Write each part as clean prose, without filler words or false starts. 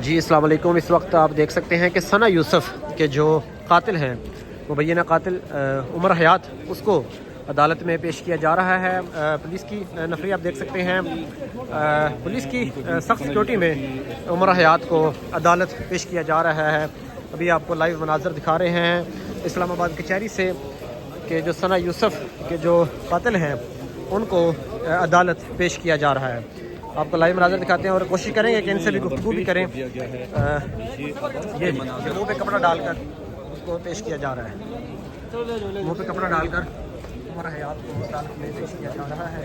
جی السلام علیکم۔ اس وقت آپ دیکھ سکتے ہیں کہ ثنا یوسف کے جو قاتل ہیں، مبینہ قاتل عمر حیات، اس کو عدالت میں پیش کیا جا رہا ہے۔ پولیس کی نفری آپ دیکھ سکتے ہیں، پولیس کی سخت سیکورٹی میں عمر حیات کو عدالت پیش کیا جا رہا ہے۔ ابھی آپ کو لائیو مناظر دکھا رہے ہیں اسلام آباد کچہری سے کہ جو ثنا یوسف کے جو قاتل ہیں ان کو عدالت پیش کیا جا رہا ہے۔ آپ کو لائیو مناظر دکھاتے ہیں اور کوشش کریں گے کہ ان سے بھی گفتگو بھی کریں۔ یہ منہ پہ کپڑا ڈال کر اس کو پیش کیا جا رہا ہے، منہ پہ کپڑا ڈال کر عمر حیات کو عدالت میں پیش کیا جا رہا ہے۔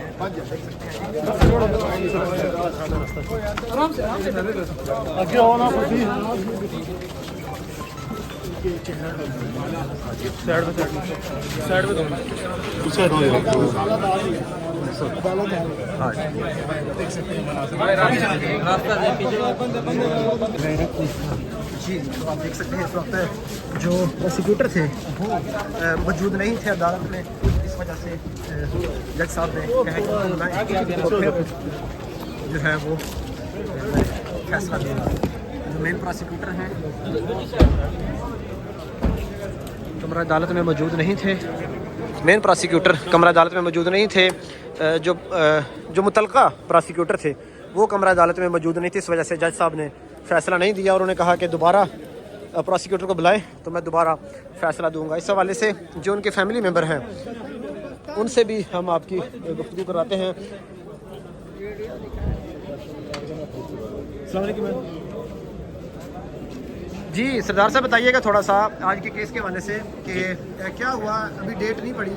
جی تو آپ دیکھ سکتے ہیں اس وقت جو پروسیکیوٹر تھے وہ موجود نہیں تھے عدالت میں، اس وجہ سے جج صاحب نے کہا کہ جو ہے وہ فیصلہ دیا۔ جو مین پروسیکیوٹر ہیں کمرہ عدالت میں موجود نہیں تھے، مین پروسیکیوٹر کمرہ عدالت میں موجود نہیں تھے، جو متعلقہ پروسیکیوٹر تھے وہ کمرہ عدالت میں موجود نہیں تھے، اس وجہ سے جج صاحب نے فیصلہ نہیں دیا اور انہوں نے کہا کہ دوبارہ پروسیکیوٹر کو بلائیں تو میں دوبارہ فیصلہ دوں گا۔ اس حوالے سے جو ان کے فیملی ممبر ہیں ان سے بھی ہم آپ کی گفتگو کراتے ہیں۔ السلام علیکم جی سردار صاحب، بتائیے گا تھوڑا سا آج کے کیس کے حوالے سے کہ کیا ہوا؟ ابھی ڈیٹ نہیں پڑی،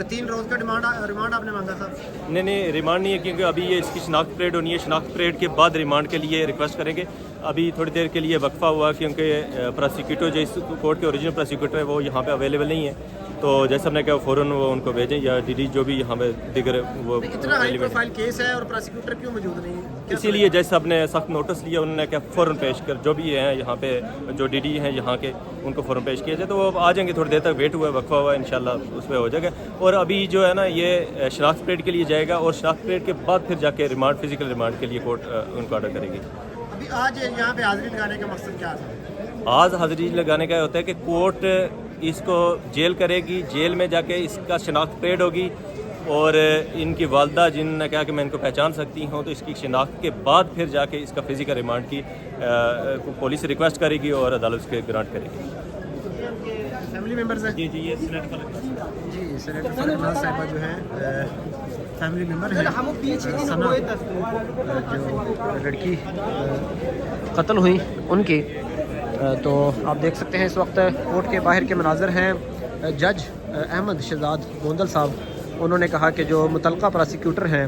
3 روز کا ریمانڈ آپ نے مانگا تھا۔ نہیں ریمانڈ نہیں ہے، کیونکہ ابھی یہ اس کی شناخت پریڈ ہونی ہے، شناخت پریڈ کے بعد ریمانڈ کے لیے ریکویسٹ کریں گے۔ ابھی تھوڑی دیر کے لیے وقفہ ہوا کیونکہ پروسیکیوٹر جو اس کورٹ کے اوریجنل پروسیکیوٹر ہے وہ یہاں پہ اویلیبل نہیں ہے، تو جیسے ہم نے کہا فوراً وہ ان کو بھیجیں یا ڈی ڈی جو بھی یہاں پہ دیگر وہ اتنا ہائی پروفائل کیس ہے اور پروسیکیوٹر کیوں موجود نہیں ہے؟ اسی لیے جج صاحب نے سخت نوٹس لیا، انہوں نے کہا فوراً پیش کر، جو بھی ہیں یہاں پہ جو ڈی ڈی ہیں یہاں کے ان کو فوراً پیش کیا جائے، تو وہ آ جائیں گے۔ تھوڑی دیر تک ویٹ ہوا ہے، وقفہ ہوا ہے، انشاءاللہ اس پہ ہو جائے گا۔ اور ابھی جو ہے نا یہ شناخت پریڈ کے لیے جائے گا اور شناخت پریڈ کے بعد پھر جا کے ریمانڈ فزیکل ریمانڈ کے لیے کورٹ ان کو آرڈر کرے گی۔ ابھی آج یہاں پہ حاضری لگانے کا مقصد کیا ہے؟ آج حاضری لگانے کا ہوتا ہے کہ کورٹ اس کو جیل کرے گی، جیل میں جا کے اس کا شناخت پریڈ ہوگی اور ان کی والدہ جن نے کہا کہ میں ان کو پہچان سکتی ہوں، تو اس کی شناخت کے بعد پھر جا کے اس کا فزیکل ریمانڈ کی پولیس ریکویسٹ کرے گی اور عدالت اس کے گرانٹ کرے گی۔ فیملی ممبرز ہیں؟ جی یہ سینیٹر فلک، جی سینیٹر فلک ناز صاحبہ جو ہیں فیملی ممبر ہیں ثنا جو لڑکی قتل ہوئی ان کی۔ تو آپ دیکھ سکتے ہیں اس وقت کورٹ کے باہر کے مناظر ہیں۔ جج احمد شہزاد گوندل صاحب انہوں نے کہا کہ جو متعلقہ پروسیکیوٹر ہیں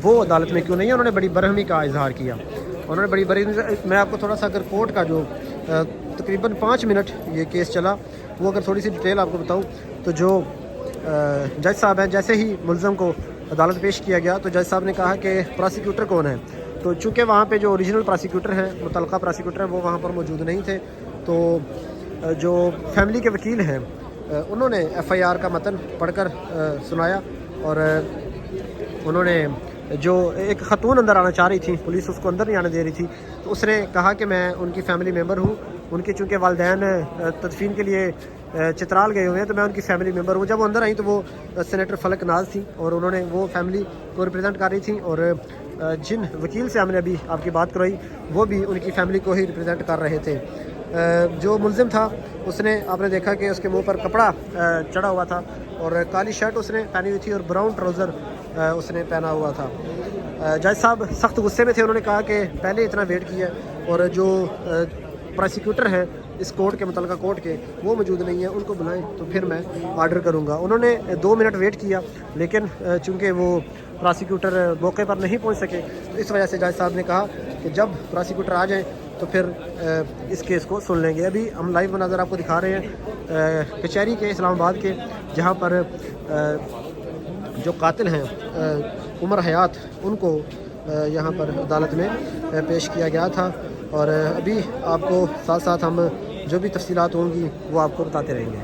وہ عدالت میں کیوں نہیں ہے، انہوں نے بڑی برہمی کا اظہار کیا۔ انہوں نے بڑی میں آپ کو تھوڑا سا اگر کورٹ کا جو تقریباً 5 منٹ یہ کیس چلا وہ اگر تھوڑی سی ڈیٹیل آپ کو بتاؤں تو جو جج صاحب ہیں جیسے ہی ملزم کو عدالت پیش کیا گیا تو جج صاحب نے کہا کہ پروسیکیوٹر کون ہے، تو چونکہ وہاں پہ جو اوریجنل پروسیکیوٹر ہیں متعلقہ پروسیکیوٹر ہیں وہ وہاں پر موجود نہیں تھے، تو جو فیملی کے وکیل ہیں انہوں نے ایف آئی آر کا متن پڑھ کر سنایا اور انہوں نے جو ایک خاتون اندر آنا چاہ رہی تھی، پولیس اس کو اندر نہیں آنے دے رہی تھی، تو اس نے کہا کہ میں ان کی فیملی ممبر ہوں، ان کے چونکہ والدین تدفین کے لیے چترال گئے ہوئے ہیں تو میں ان کی فیملی ممبر ہوں۔ جب وہ اندر آئیں تو وہ سینیٹر فلک ناز تھیں اور انہوں نے وہ فیملی کو ریپرزینٹ کر رہی تھیں، اور جن وکیل سے ہم نے ابھی آپ کی بات کرائی وہ بھی ان کی فیملی کو ہی ریپرزینٹ کر رہے تھے۔ جو ملزم تھا اس نے آپ نے دیکھا کہ اس کے منہ پر کپڑا چڑھا ہوا تھا اور کالی شرٹ اس نے پہنی ہوئی تھی اور براؤن ٹراؤزر اس نے پہنا ہوا تھا۔ جج صاحب سخت غصے میں تھے، انہوں نے کہا کہ پہلے اتنا ویٹ کیا اور جو پروسیکیوٹر ہیں اس کورٹ کے متعلقہ کورٹ کے وہ موجود نہیں ہیں، ان کو بلائیں تو پھر میں آرڈر کروں گا۔ انہوں نے 2 منٹ ویٹ کیا لیکن چونکہ وہ پروسیکیوٹر موقع پر نہیں پہنچ سکے تو اس وجہ سے جج صاحب نے کہا کہ جب پروسیکیوٹر آ جائیں تو پھر اس کیس کو سن لیں گے۔ ابھی ہم لائیو مناظر آپ کو دکھا رہے ہیں کچہری کے اسلام آباد کے، جہاں پر جو قاتل ہیں عمر حیات ان کو یہاں پر عدالت میں پیش کیا گیا تھا، اور ابھی آپ کو ساتھ ساتھ ہم جو بھی تفصیلات ہوں گی وہ آپ کو بتاتے رہیں گے۔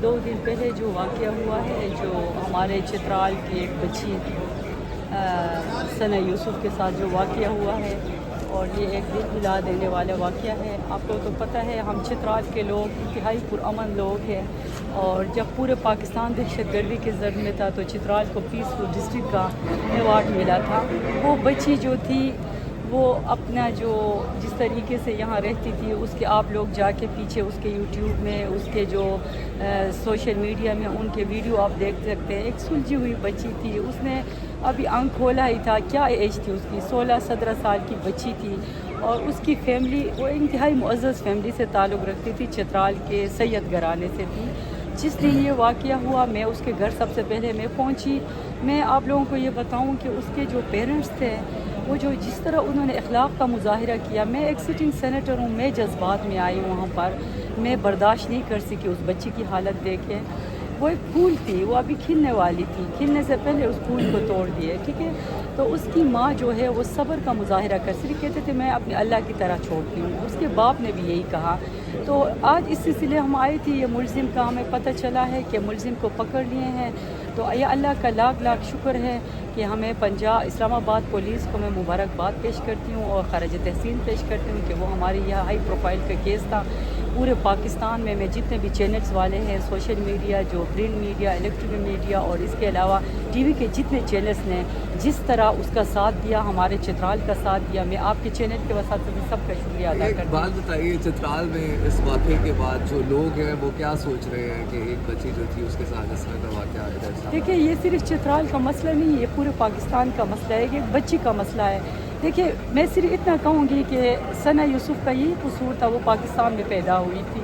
2 دن پہلے جو واقعہ ہوا ہے، جو ہمارے چترال کی ایک بچی ثنا یوسف کے ساتھ جو واقعہ ہوا ہے، اور یہ ایک دل ہلا دینے والا واقعہ ہے. آپ کو تو پتہ ہے ہم چترال کے لوگ انتہائی پرامن لوگ ہیں، اور جب پورے پاکستان دہشت گردی کے زد میں تھا تو چترال کو پیسفل ڈسٹرکٹ کا ایوارڈ ملا تھا. وہ بچی جو تھی وہ اپنا جو جس طریقے سے یہاں رہتی تھی اس کے آپ لوگ جا کے پیچھے اس کے یوٹیوب میں، اس کے جو سوشل میڈیا میں ان کے ویڈیو آپ دیکھ سکتے ہیں. ایک سلجھی ہوئی بچی تھی، اس نے ابھی آنکھ کھولا ہی تھا. کیا ایج تھی اس کی؟ 16-17 سال کی بچی تھی. اور اس کی فیملی وہ انتہائی معزز فیملی سے تعلق رکھتی تھی، چترال کے سید گھرانے سے تھی. جس دن یہ واقعہ ہوا میں اس کے گھر سب سے پہلے میں پہنچی. میں آپ لوگوں کو یہ بتاؤں کہ اس کے جو پیرنٹس تھے وہ جو جس طرح انہوں نے اخلاق کا مظاہرہ کیا، میں ایک سٹنگ سینیٹر ہوں، میں جذبات میں آئی وہاں پر. میں برداشت نہیں کر سکی اس بچی کی حالت دیکھے. وہ ایک پھول تھی، وہ ابھی کھلنے والی تھی، کھلنے سے پہلے اس پھول کو توڑ دیے. ٹھیک ہے، تو اس کی ماں جو ہے وہ صبر کا مظاہرہ کر سکتی، کہتے تھے میں اپنے اللہ کی طرح چھوڑتی ہوں. اس کے باپ نے بھی یہی کہا. تو آج اس سلسلے ہم آئے تھے، یہ ملزم کا ہمیں پتہ چلا ہے کہ ملزم کو پکڑ لیے ہیں. تو یہ اللہ کا لاکھ لاکھ شکر ہے کہ ہمیں اسلام آباد پولیس کو میں مبارکباد پیش کرتی ہوں اور خراج تحسین پیش کرتی ہوں کہ وہ ہماری یہ ہائی پروفائل کا کیس تھا. پورے پاکستان میں جتنے بھی چینلز والے ہیں، سوشل میڈیا، جو پرنٹ میڈیا، الیکٹرک میڈیا، اور اس کے علاوہ ٹی وی کے جتنے چینلز نے جس طرح اس کا ساتھ دیا، ہمارے چترال کا ساتھ دیا، میں آپ کے چینل کے وسط سے سب کا شکریہ ادا کرتی ہوں. ایک بات بتائیے، چترال میں اس واقعے کے بعد جو لوگ ہیں وہ کیا سوچ رہے ہیں کہ ایک بچی جو تھی اس کے ساتھ اس طرح کا واقعہ ہے؟ دیکھیے، یہ صرف چترال کا مسئلہ نہیں ہے، یہ پورے پاکستان کا مسئلہ ہے، یہ ایک بچی کا مسئلہ ہے. دیکھیے، میں صرف اتنا کہوں گی کہ ثنا یوسف کا یہی قصور تھا، وہ پاکستان میں پیدا ہوئی تھی،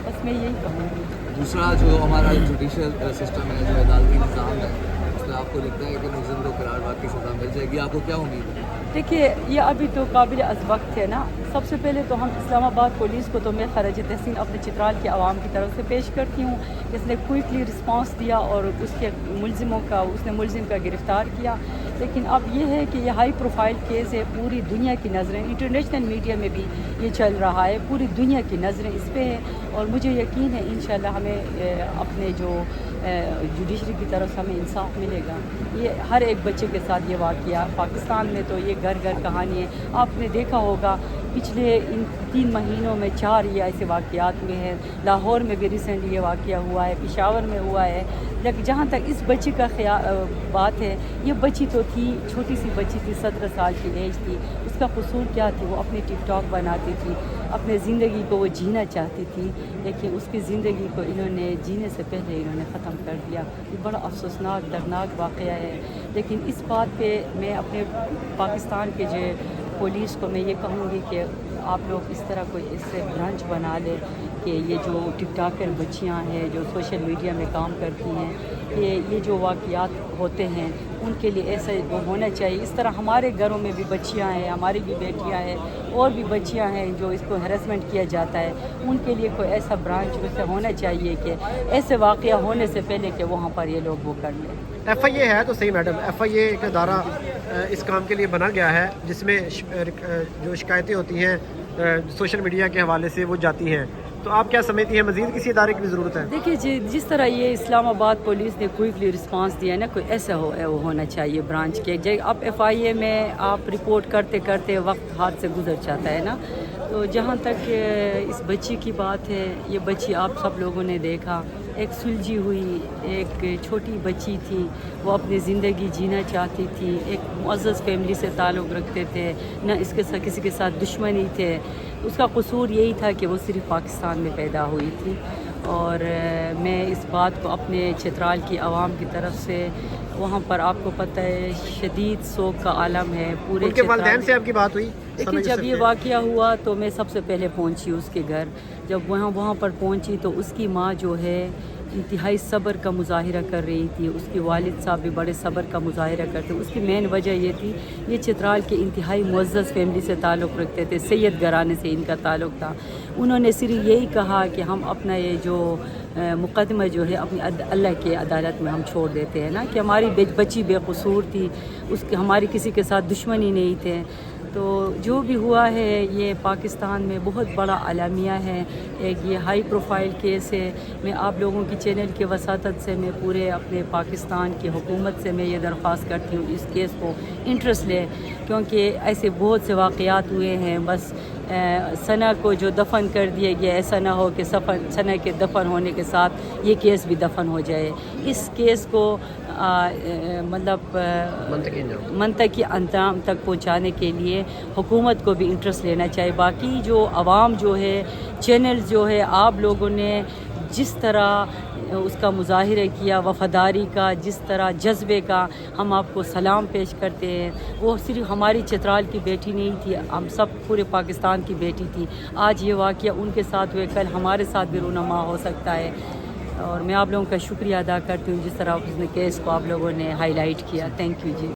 بس میں یہی کہوں گی. دوسرا جو ہمارا جوڈیشل سسٹم ہے، جو عدالتی نظام ہے، اس میں آپ کو لگتا ہے کہ ملزم کو قرار کی سزا مل جائے گی؟ آپ کو کیا امید ہے؟ دیکھیے، یہ ابھی تو قابل از وقت ہے نا. سب سے پہلے تو ہم اسلام آباد پولیس کو تو میں خراج تحسین اپنے چترال کے عوام کی طرف سے پیش کرتی ہوں. اس نے کوئکلی رسپانس دیا اور اس کے ملزم کا گرفتار کیا. لیکن اب یہ ہے کہ یہ ہائی پروفائل کیس ہے، پوری دنیا کی نظریں، انٹرنیشنل میڈیا میں بھی یہ چل رہا ہے، پوری دنیا کی نظریں اس پہ ہیں. اور مجھے یقین ہے انشاءاللہ ہمیں اپنے جو جوڈیشری کی طرف سے ہمیں انصاف ملے گا. یہ ہر ایک بچے کے ساتھ یہ واقعہ پاکستان میں تو یہ گھر گھر کہانی ہے. آپ نے دیکھا ہوگا پچھلے ان 3 مہینوں میں 4 یہ ایسے واقعات میں ہیں. لاہور میں بھی ریسنٹلی یہ واقعہ ہوا ہے، پشاور میں ہوا ہے. لیکن جہاں تک اس بچی کا بات ہے، یہ بچی تو تھی، چھوٹی سی بچی تھی، 17 سال کی ایج تھی. اس کا قصور کیا تھی؟ وہ اپنی ٹک ٹاک بناتی تھی، اپنے زندگی کو وہ جینا چاہتی تھی، لیکن اس کی زندگی کو انہوں نے جینے سے پہلے انہوں نے ختم کر دیا. یہ بڑا افسوسناک، دردناک واقعہ ہے. لیکن اس بات پہ میں اپنے پاکستان کے جو پولیس کو میں یہ کہوں گی کہ آپ لوگ اس طرح کوئی اس سے برانچ بنا لے کہ یہ جو ٹک ٹاکر بچیاں ہیں جو سوشل میڈیا میں کام کرتی ہیں، کہ یہ جو واقعات ہوتے ہیں ان کے لیے ایسا وہ ہونا چاہیے. اس طرح ہمارے گھروں میں بھی بچیاں ہیں، ہماری بھی بیٹیاں ہیں، اور بھی بچیاں ہیں جو اس کو ہراسمنٹ کیا جاتا ہے. ان کے لیے کوئی ایسا برانچ اس سے ہونا چاہیے کہ ایسے واقعہ ہونے سے پہلے کہ وہاں پر یہ لوگ وہ کر لیں. ایف آئی اے ہے تو صحیح میڈم، ایف آئی اے ایک ادارہ اس کام کے لیے بنا گیا ہے جس میں جو شکایتیں ہوتی ہیں سوشل میڈیا کے حوالے سے وہ جاتی ہیں. تو آپ کیا سمجھتی ہیں مزید کسی ادارے کی ضرورت ہے؟ دیکھیے، جس طرح یہ اسلام آباد پولیس نے کوئکلی رسپانس دیا ہے نا، کوئی ایسا وہ ہونا چاہیے برانچ کے. اب ایف آئی اے میں آپ رپورٹ کرتے کرتے وقت ہاتھ سے گزر جاتا ہے نا. تو جہاں تک اس بچی کی بات ہے، یہ بچی آپ سب لوگوں نے دیکھا، ایک سلجھی ہوئی ایک چھوٹی بچی تھی. وہ اپنی زندگی جینا چاہتی تھی، ایک معزز فیملی سے تعلق رکھتے تھے، نہ اس کے ساتھ کسی کے ساتھ دشمنی تھے. اس کا قصور یہی تھا کہ وہ صرف پاکستان میں پیدا ہوئی تھی. اور میں اس بات کو اپنے چترال کی عوام کی طرف سے، وہاں پر آپ کو پتہ ہے شدید سوگ کا عالم ہے پورے. ان کے والدین سے آپ کی بات ہوئی؟ دیکھیے، جب یہ واقعہ ہوا تو میں سب سے پہلے پہنچی اس کے گھر. جب وہاں پر پہنچی تو اس کی ماں جو ہے انتہائی صبر کا مظاہرہ کر رہی تھی. اس کے والد صاحب بھی بڑے صبر کا مظاہرہ کرتے. اس کی مین وجہ یہ تھی، یہ چترال کے انتہائی معزز فیملی سے تعلق رکھتے تھے، سید گھرانے سے ان کا تعلق تھا. انہوں نے صرف یہی کہا کہ ہم اپنا یہ جو مقدمہ جو ہے اپنی اللہ کے عدالت میں ہم چھوڑ دیتے ہیں نا، کہ ہماری بچی بے قصور تھی، ہماری کسی کے ساتھ دشمنی نہیں تھے. تو جو بھی ہوا ہے یہ پاکستان میں بہت بڑا اعلامیہ ہے، ایک یہ ہائی پروفائل کیس ہے۔ میں آپ لوگوں کی چینل کی وساطت سے میں پورے اپنے پاکستان کی حکومت سے میں یہ درخواست کرتی ہوں اس کیس کو انٹرسٹ لے، کیونکہ ایسے بہت سے واقعات ہوئے ہیں۔ بس ثنا کو جو دفن کر دیا گیا، ایسا نہ ہو کہ ثنا کے دفن ہونے کے ساتھ یہ کیس بھی دفن ہو جائے۔ اس کیس کو مطلب منطقی انجام تک پہنچانے کے لیے حکومت کو بھی انٹرسٹ لینا چاہیے۔ باقی جو عوام جو ہے، چینلز جو ہے، آپ لوگوں نے جس طرح اس کا مظاہرہ کیا وفاداری کا، جس طرح جذبے کا، ہم آپ کو سلام پیش کرتے ہیں۔ وہ صرف ہماری چترال کی بیٹی نہیں تھی، ہم سب پورے پاکستان کی بیٹی تھی۔ آج یہ واقعہ ان کے ساتھ ہوئے، کل ہمارے ساتھ بھی رونما ہو سکتا ہے۔ اور میں آپ لوگوں کا شکریہ ادا کرتی ہوں جس طرح اس نے کیس کو آپ لوگوں نے ہائی لائٹ کیا۔ Thank you G.